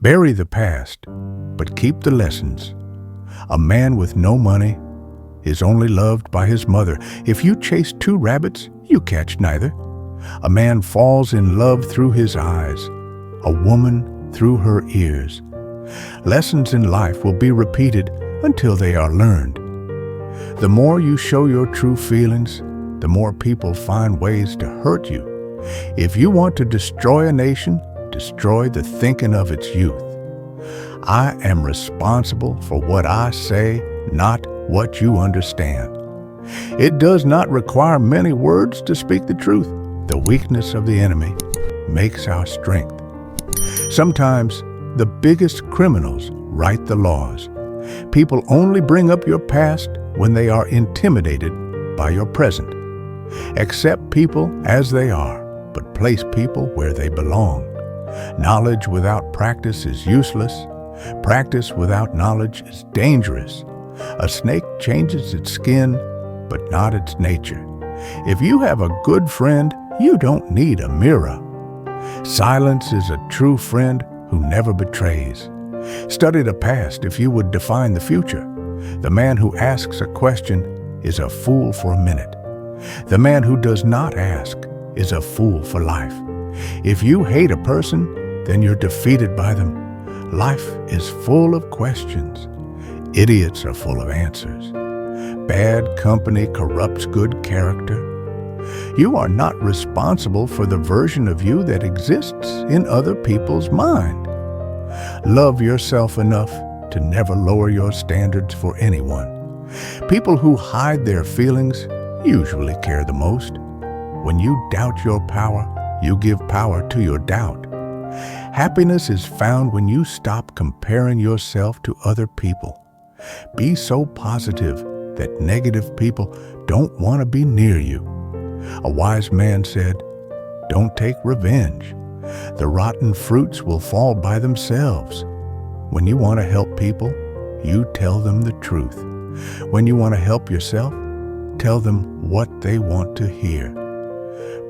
Bury the past, but keep the lessons. A man with no money is only loved by his mother. If you chase two rabbits, you catch neither. A man falls in love through his eyes, a woman through her ears. Lessons in life will be repeated until they are learned. The more you show your true feelings, the more people find ways to hurt you. If you want to destroy a nation, destroy the thinking of its youth. I am responsible for what I say, not what you understand. It does not require many words to speak the truth. The weakness of the enemy makes our strength. Sometimes the biggest criminals write the laws. People only bring up your past when they are intimidated by your present. Accept people as they are, but place people where they belong. Knowledge without practice is useless. Practice without knowledge is dangerous. A snake changes its skin, but not its nature. If you have a good friend, you don't need a mirror. Silence is a true friend who never betrays. Study the past if you would define the future. The man who asks a question is a fool for a minute. The man who does not ask is a fool for life. If you hate a person, then you're defeated by them. Life is full of questions. Idiots are full of answers. Bad company corrupts good character. You are not responsible for the version of you that exists in other people's mind. Love yourself enough to never lower your standards for anyone. People who hide their feelings usually care the most. When you doubt your power, you give power to your doubt. Happiness is found when you stop comparing yourself to other people. Be so positive that negative people don't want to be near you. A wise man said, "Don't take revenge. The rotten fruits will fall by themselves." When you want to help people, you tell them the truth. When you want to help yourself, tell them what they want to hear.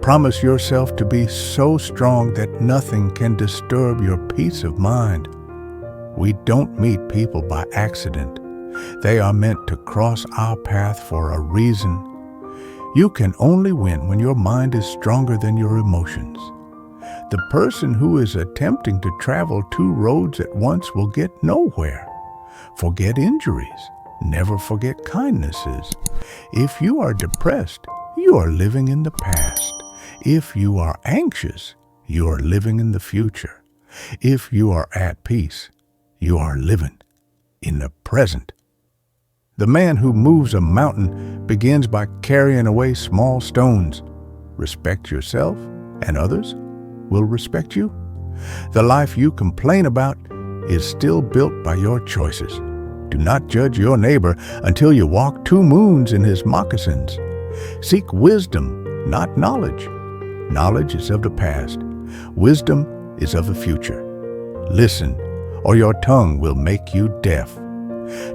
Promise yourself to be so strong that nothing can disturb your peace of mind. We don't meet people by accident. They are meant to cross our path for a reason. You can only win when your mind is stronger than your emotions. The person who is attempting to travel two roads at once will get nowhere. Forget injuries. Never forget kindnesses. If you are depressed, you are living in the past. If you are anxious, you are living in the future. If you are at peace, you are living in the present. The man who moves a mountain begins by carrying away small stones. Respect yourself, and others will respect you. The life you complain about is still built by your choices. Do not judge your neighbor until you walk 2 moons in his moccasins. Seek wisdom, not knowledge. Knowledge is of the past. Wisdom is of the future. Listen, or your tongue will make you deaf.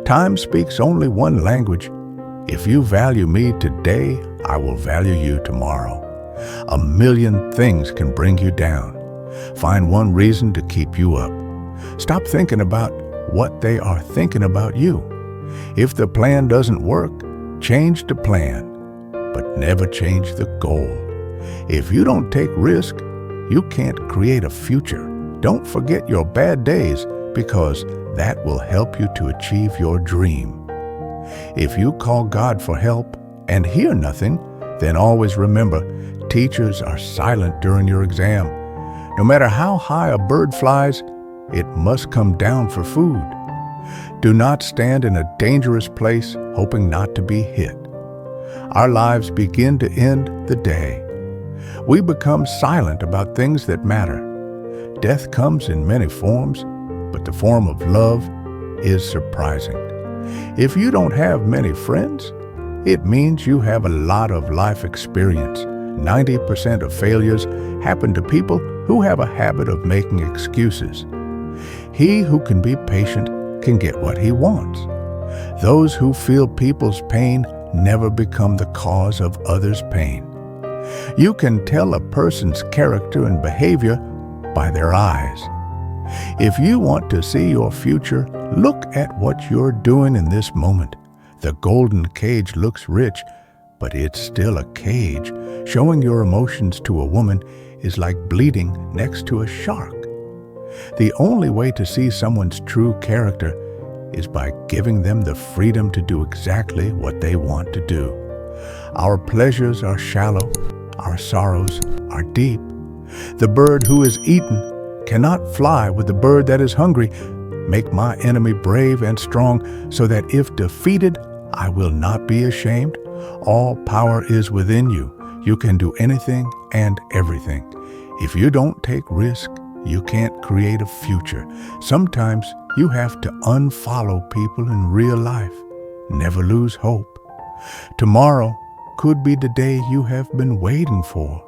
Time speaks only one language. If you value me today, I will value you tomorrow. 1,000,000 things can bring you down. Find one reason to keep you up. Stop thinking about what they are thinking about you. If the plan doesn't work, change the plan, but never change the goal. If you don't take risk, you can't create a future. Don't forget your bad days, because that will help you to achieve your dream. If you call God for help and hear nothing, then always remember, teachers are silent during your exam. No matter how high a bird flies, it must come down for food. Do not stand in a dangerous place hoping not to be hit. Our lives begin to end the day. We become silent about things that matter. Death comes in many forms, but the form of love is surprising. If you don't have many friends, it means you have a lot of life experience. 90% of failures happen to people who have a habit of making excuses. He who can be patient can get what he wants. Those who feel people's pain never become the cause of others' pain. You can tell a person's character and behavior by their eyes. If you want to see your future, look at what you're doing in this moment. The golden cage looks rich, but it's still a cage. Showing your emotions to a woman is like bleeding next to a shark. The only way to see someone's true character is by giving them the freedom to do exactly what they want to do. Our pleasures are shallow, our sorrows are deep. The bird who is eaten cannot fly with the bird that is hungry. Make my enemy brave and strong, so that if defeated, I will not be ashamed. All power is within you. You can do anything and everything. If you don't take risk, you can't create a future. Sometimes you have to unfollow people in real life. Never lose hope. Tomorrow could be the day you have been waiting for.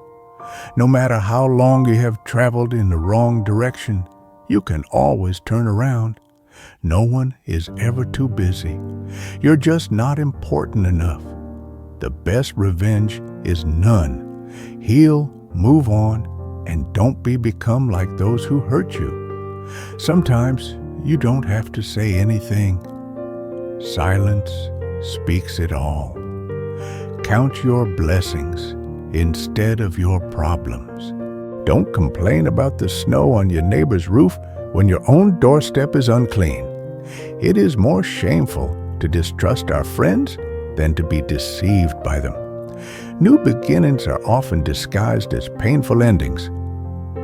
No matter how long you have traveled in the wrong direction, you can always turn around. No one is ever too busy. You're just not important enough. The best revenge is none. Heal, move on, and don't become like those who hurt you. Sometimes you don't have to say anything. Silence speaks it all. Count your blessings instead of your problems. Don't complain about the snow on your neighbor's roof when your own doorstep is unclean. It is more shameful to distrust our friends than to be deceived by them. New beginnings are often disguised as painful endings.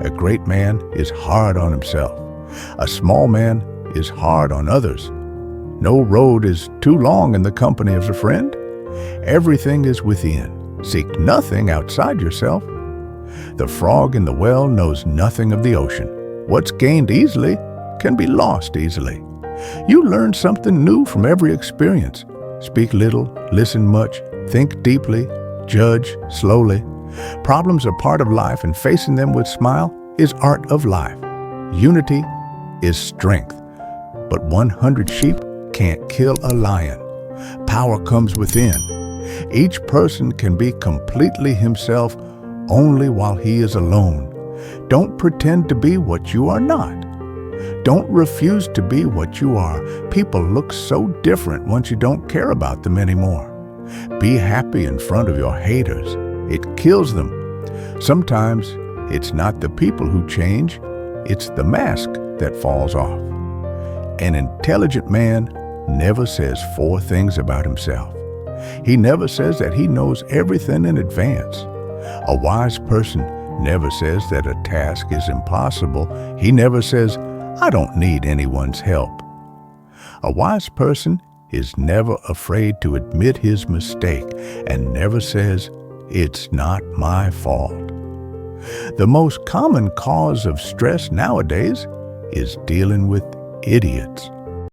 A great man is hard on himself. A small man is hard on others. No road is too long in the company of a friend. Everything is within. Seek nothing outside yourself. The frog in the well knows nothing of the ocean. What's gained easily can be lost easily. You learn something new from every experience. Speak little, listen much, think deeply, judge slowly. Problems are part of life, and facing them with smile is art of life. Unity is strength, but 100 sheep can't kill a lion. Power comes within. Each person can be completely himself only while he is alone. Don't pretend to be what you are not. Don't refuse to be what you are. People look so different once you don't care about them anymore. Be happy in front of your haters. It kills them. Sometimes it's not the people who change, it's the mask that falls off. An intelligent man never says 4 things about himself. He never says that he knows everything in advance. A wise person never says that a task is impossible. He never says, I don't need anyone's help. A wise person is never afraid to admit his mistake and never says, it's not my fault. The most common cause of stress nowadays is dealing with idiots.